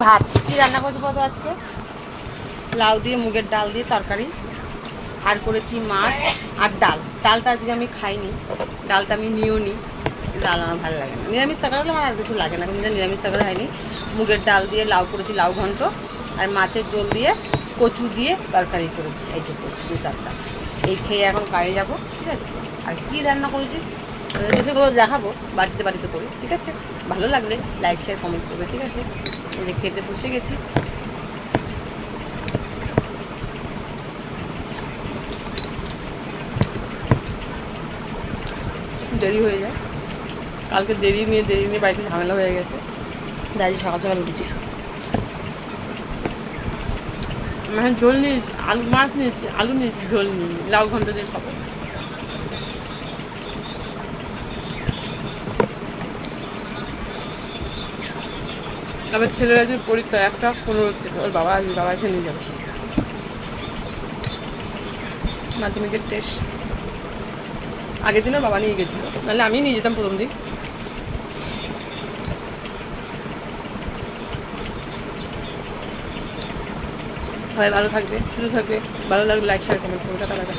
ভাত কি রান্না করছি বলতো আজকে? লাউ দিয়ে মুগের ডাল দিয়ে তরকারি, আর করেছি মাছ আর ডাল। ডালটা আজকে আমি খাইনি, ডালটা আমি নিয়েও নিই। ডাল আমার ভালো লাগে না, নিরামিষ তরকারি হলে আমার আর কিছু লাগে না, কিন্তু নিরামিষ তরকারি হয়নি। মুগের ডাল দিয়ে লাউ করেছি, লাউ ঘন্ট, আর মাছের ঝোল দিয়ে কচু দিয়ে তরকারি করেছি। এই যে কচু দিয়ে তরকারি, এই খেয়ে এখন কাজে যাবো, ঠিক আছে? আর কী রান্না করেছি সেগুলো দেখাবো বাড়িতে বাড়িতে করে, ঠিক আছে? ভালো লাগলে লাইক শেয়ার কমেন্ট করবে, ঠিক আছে? এই যে খেতে বসে গেছি। দেরি হয়ে যায়, কালকে দেরি নিয়ে বাড়িতে ঝামেলা হয়ে গেছে। দাদি সকাল সকাল উঠেছি। মানে ঝোল নিয়েছি, আলু মাছ নিয়েছি, আলু নিয়েছি, ঝোল নিয়ে লাউ ঘন্ট দিয়ে খাবো। আবার ছেলের আজকে পরীক্ষা 1:15 থেকে, ওর বাবা আসবে, বাবা এসে নিয়ে যাবে। মাধ্যমিকের টেস্ট আগের দিনও বাবা নিয়ে গেছিলো, নাহলে আমি নিয়ে যেতাম প্রথম দিন। সবাই ভালো থাকবে, সুস্থ থাকবে। ভালো লাগলে লাইক শেয়ার কমেন্ট করবে। টাটা।